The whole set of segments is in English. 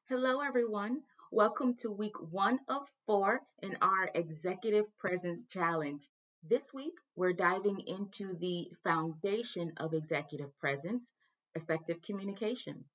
Hello, everyone. Welcome to week 1 of 4 in our Executive Presence Challenge. This week, we're diving into the foundation of executive presence, effective communication.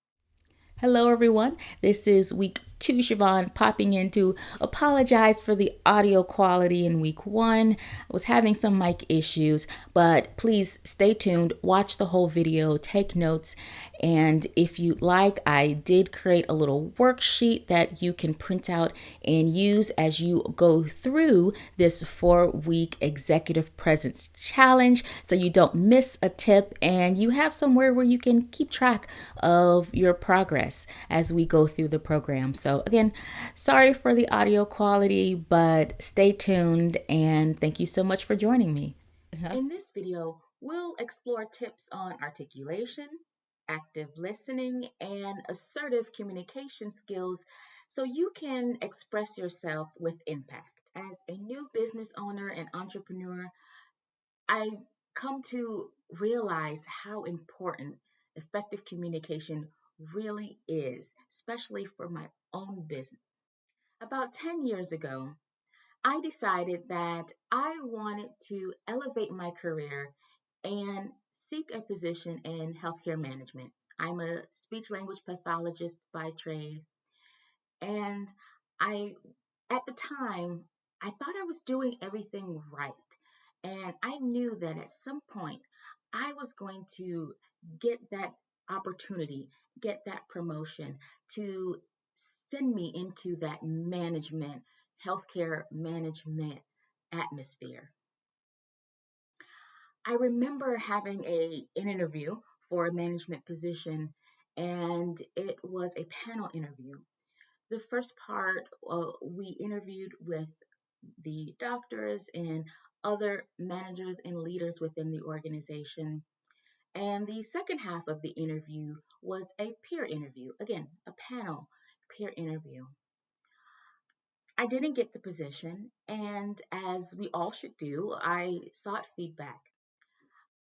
Hello, everyone. This is week 2. Shavonne popping in to apologize for the audio quality in week 1. I was having some mic issues, but please stay tuned, watch the whole video, take notes, and if you like, I did create a little worksheet that you can print out and use as you go through this 4-week executive presence challenge so you don't miss a tip and you have somewhere where you can keep track of your progress as we go through the program. So, again, sorry for the audio quality, but stay tuned and thank you so much for joining me. In Yes. this video, we'll explore tips on articulation, active listening, and assertive communication skills so you can express yourself with impact. As a new business owner and entrepreneur, I come to realize how important effective communication really is, especially for my own business. About 10 years ago, I decided that I wanted to elevate my career and seek a position in healthcare management. I'm a speech language pathologist by trade, and I, at the time, I thought I was doing everything right. And I knew that at some point I was going to get that opportunity, get that promotion to send me into that management, healthcare management atmosphere. I remember having an interview for a management position, and it was a panel interview. The first part, we interviewed with the doctors and other managers and leaders within the organization. And the second half of the interview was a peer interview. Again, a panel peer interview. I didn't get the position, and as we all should do, I sought feedback.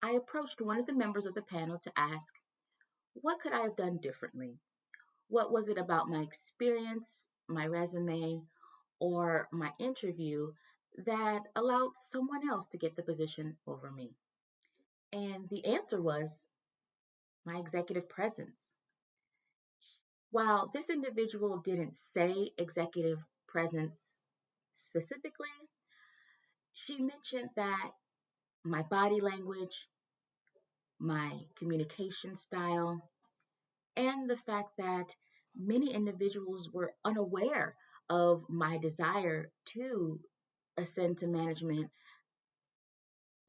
I approached one of the members of the panel to ask, what could I have done differently? What was it about my experience, my resume, or my interview that allowed someone else to get the position over me? And the answer was my executive presence. While this individual didn't say executive presence specifically, she mentioned that my body language, my communication style, and the fact that many individuals were unaware of my desire to ascend to management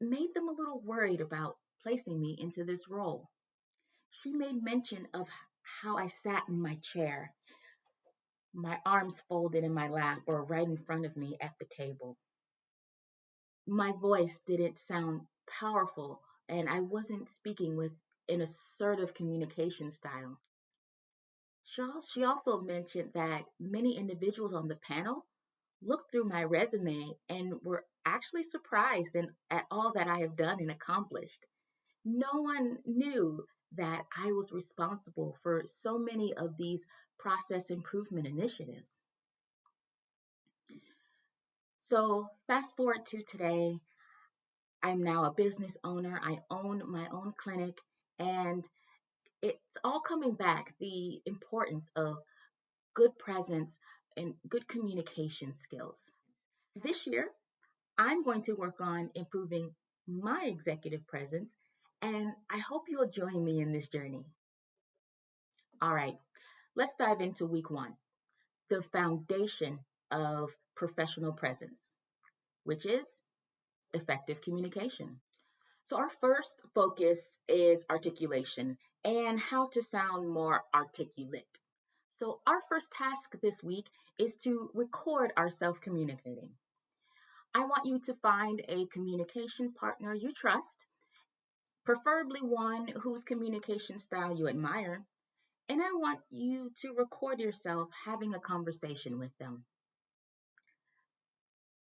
made them a little worried about placing me into this role. She made mention of how I sat in my chair, my arms folded in my lap or right in front of me at the table. My voice didn't sound powerful, and I wasn't speaking with an assertive communication style. She also mentioned that many individuals on the panel looked through my resume and were actually surprised at all that I have done and accomplished. No one knew that I was responsible for so many of these process improvement initiatives. So, fast forward to today, I'm now a business owner. I own my own clinic, and it's all coming back the importance of good presence and good communication skills. This year, I'm going to work on improving my executive presence, and I hope you'll join me in this journey. All right, let's dive into week 1, the foundation of professional presence, which is effective communication. So, our first focus is articulation and how to sound more articulate. So, our first task this week is to record ourselves communicating. I want you to find a communication partner you trust, preferably one whose communication style you admire, and I want you to record yourself having a conversation with them.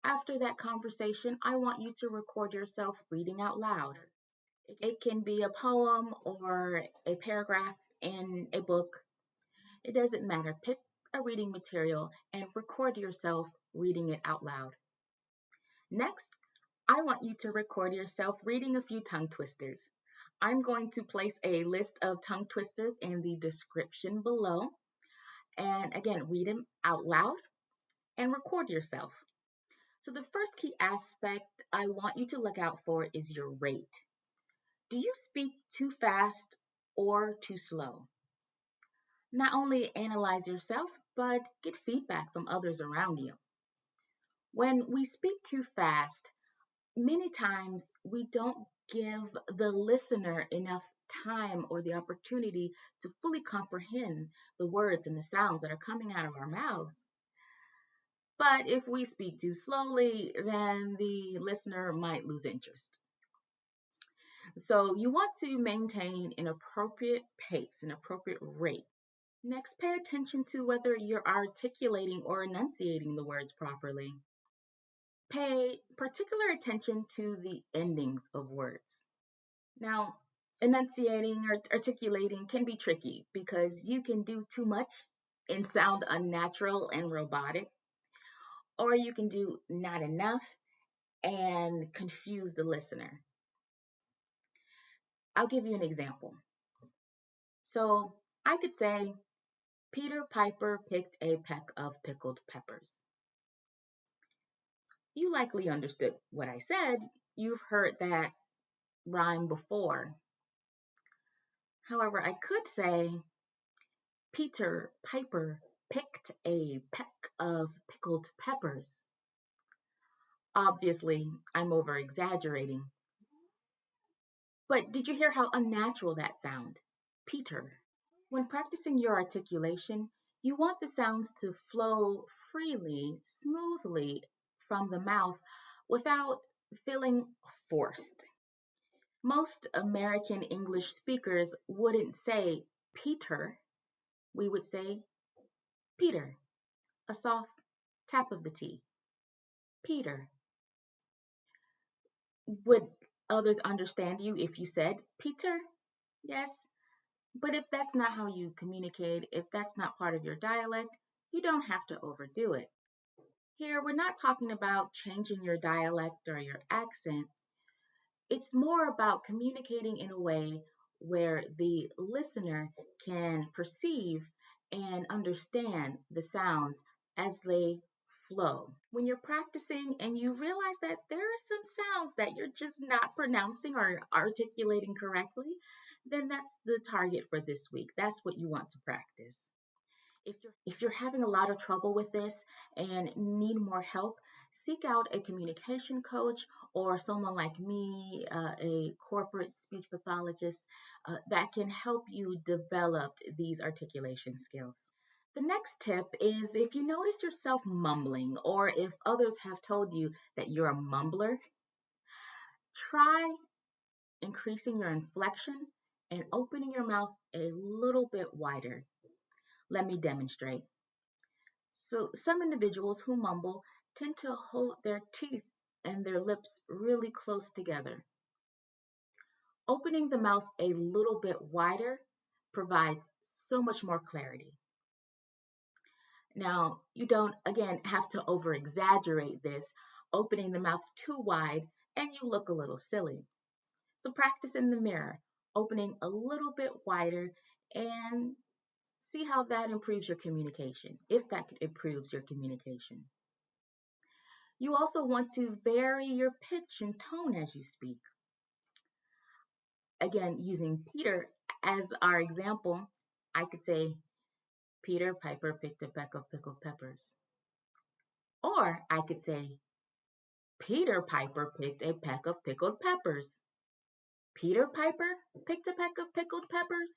After that conversation, I want you to record yourself reading out loud. It can be a poem or a paragraph in a book. It doesn't matter. Pick a reading material and record yourself reading it out loud. Next, I want you to record yourself reading a few tongue twisters. I'm going to place a list of tongue twisters in the description below. And again, read them out loud and record yourself. So the first key aspect I want you to look out for is your rate. Do you speak too fast or too slow? Not only analyze yourself, but get feedback from others around you. When we speak too fast, many times we don't give the listener enough time or the opportunity to fully comprehend the words and the sounds that are coming out of our mouths. But if we speak too slowly, then the listener might lose interest. So you want to maintain an appropriate pace, an appropriate rate. Next, pay attention to whether you're articulating or enunciating the words properly. Pay particular attention to the endings of words. Now, enunciating or articulating can be tricky because you can do too much and sound unnatural and robotic, or you can do not enough and confuse the listener. I'll give you an example. So I could say, Peter Piper picked a peck of pickled peppers. You likely understood what I said. You've heard that rhyme before. However, I could say, Peter Piper picked a peck of pickled peppers. Obviously, I'm over exaggerating. But did you hear how unnatural that sound? Peter. When practicing your articulation, you want the sounds to flow freely, smoothly from the mouth without feeling forced. Most American English speakers wouldn't say Peter, we would say Peter, a soft tap of the T. Peter. Would others understand you if you said Peter? Yes. But if that's not how you communicate, if that's not part of your dialect, you don't have to overdo it. Here, we're not talking about changing your dialect or your accent. It's more about communicating in a way where the listener can perceive and understand the sounds as they flow. When you're practicing and you realize that there are some sounds that you're just not pronouncing or articulating correctly, then that's the target for this week. That's what you want to practice. If you're having a lot of trouble with this and need more help, seek out a communication coach or someone like me, a corporate speech pathologist, that can help you develop these articulation skills. The next tip is if you notice yourself mumbling or if others have told you that you're a mumbler, try increasing your inflection and opening your mouth a little bit wider. Let me demonstrate. So some individuals who mumble tend to hold their teeth and their lips really close together. Opening the mouth a little bit wider provides so much more clarity. Now, you don't, again, have to over exaggerate this, opening the mouth too wide, and you look a little silly. So practice in the mirror, opening a little bit wider, and see how that improves your communication, if that improves your communication. You also want to vary your pitch and tone as you speak. Again, using Peter as our example, I could say, Peter Piper picked a peck of pickled peppers. Or I could say, Peter Piper picked a peck of pickled peppers. Peter Piper picked a peck of pickled peppers.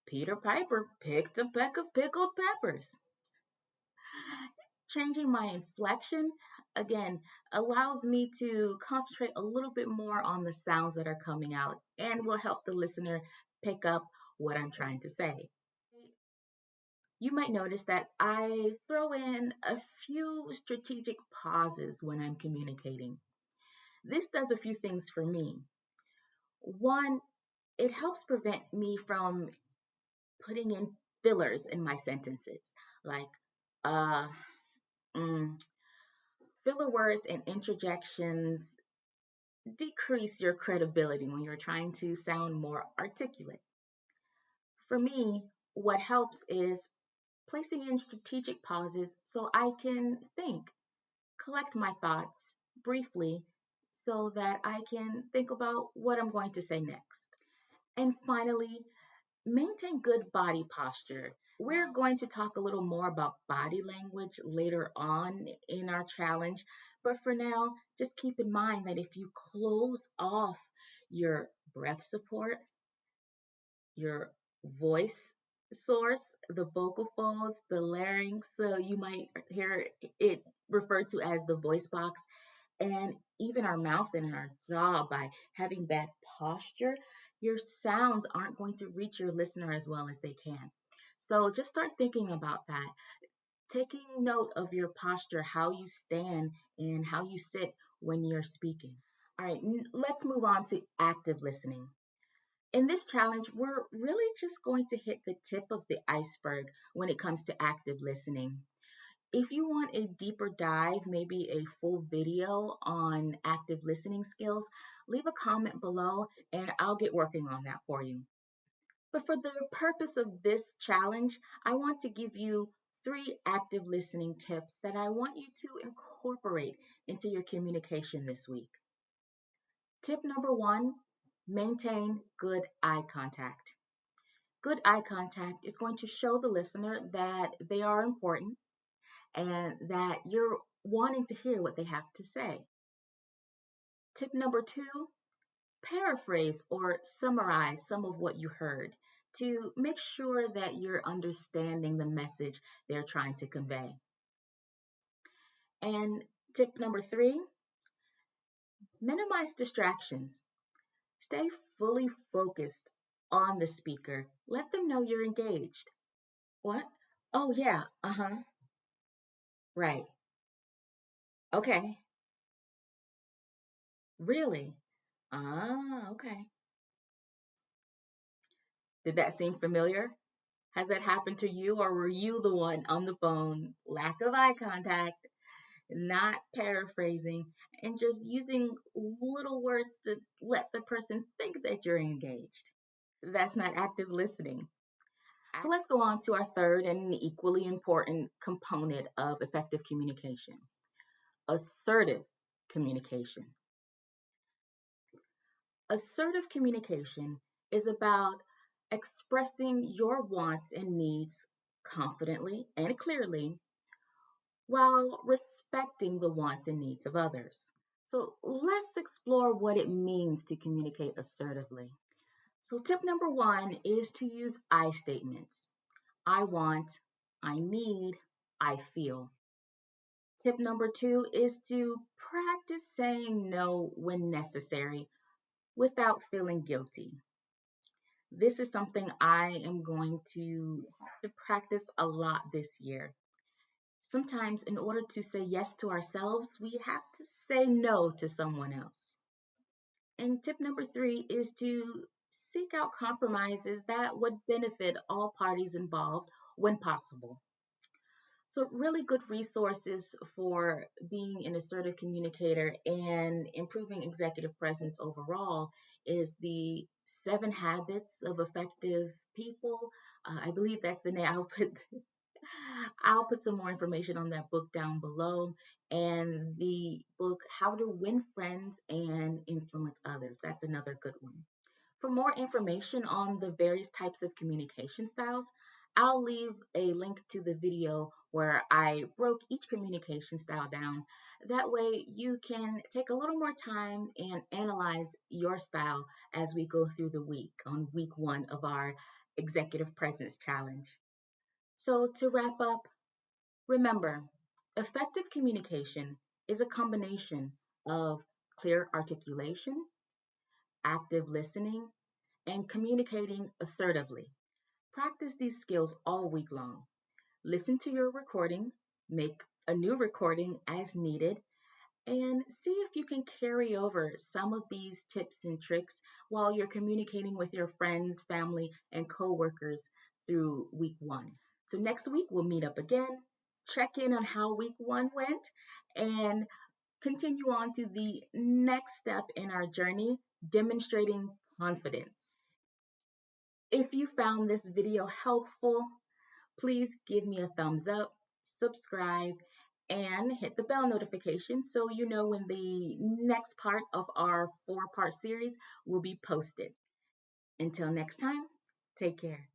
Peter Piper picked a peck of pickled peppers. Changing my inflection, again, allows me to concentrate a little bit more on the sounds that are coming out and will help the listener pick up what I'm trying to say. You might notice that I throw in a few strategic pauses when I'm communicating. This does a few things for me. One, it helps prevent me from putting in fillers in my sentences, like uh, mm, filler words and interjections decrease your credibility when you're trying to sound more articulate. For me, what helps is placing in strategic pauses so I can think, collect my thoughts briefly so that I can think about what I'm going to say next. And finally, maintain good body posture. We're going to talk a little more about body language later on in our challenge, but for now, just keep in mind that if you close off your breath support, your voice source, the vocal folds, the larynx, so you might hear it referred to as the voice box, and even our mouth and our jaw. By having bad posture, your sounds aren't going to reach your listener as well as they can. So just start thinking about that, taking note of your posture, how you stand and how you sit when you're speaking. All right, let's move on to active listening. In this challenge, we're really just going to hit the tip of the iceberg when it comes to active listening. If you want a deeper dive, maybe a full video on active listening skills, leave a comment below and I'll get working on that for you. But for the purpose of this challenge, I want to give you 3 active listening tips that I want you to incorporate into your communication this week. Tip number 1, maintain good eye contact. Good eye contact is going to show the listener that they are important and that you're wanting to hear what they have to say. Tip number 2, paraphrase or summarize some of what you heard to make sure that you're understanding the message they're trying to convey. And tip number 3, minimize distractions. Stay fully focused on the speaker. Let them know you're engaged. What? Oh, yeah. Uh huh. Right. Okay. Really? Ah, okay. Did that seem familiar? Has that happened to you, or were you the one on the phone? Lack of eye contact, not paraphrasing, and just using little words to let the person think that you're engaged. That's not active listening. So let's go on to our third and equally important component of effective communication, assertive communication. Assertive communication is about expressing your wants and needs confidently and clearly while respecting the wants and needs of others. So let's explore what it means to communicate assertively. So, tip number 1 is to use I statements. I want, I need, I feel. Tip number 2 is to practice saying no when necessary without feeling guilty. This is something I am going to have to practice a lot this year. Sometimes, in order to say yes to ourselves, we have to say no to someone else. And tip number 3 is to seek out compromises that would benefit all parties involved when possible. So, really good resources for being an assertive communicator and improving executive presence overall is the 7 Habits of Effective People. I believe that's the name. I'll put some more information on that book down below, and the book How to Win Friends and Influence Others. That's another good one. For more information on the various types of communication styles, I'll leave a link to the video where I broke each communication style down. That way, you can take a little more time and analyze your style as we go through the week on week 1 of our Executive Presence Challenge. So, to wrap up, remember, effective communication is a combination of clear articulation, active listening, and communicating assertively. Practice these skills all week long. Listen to your recording, make a new recording as needed, and see if you can carry over some of these tips and tricks while you're communicating with your friends, family, and coworkers through week one. So next week we'll meet up again, check in on how week one went, and continue on to the next step in our journey, demonstrating confidence. If you found this video helpful, please give me a thumbs up, subscribe, and hit the bell notification so you know when the next part of our 4-part series will be posted. Until next time, take care.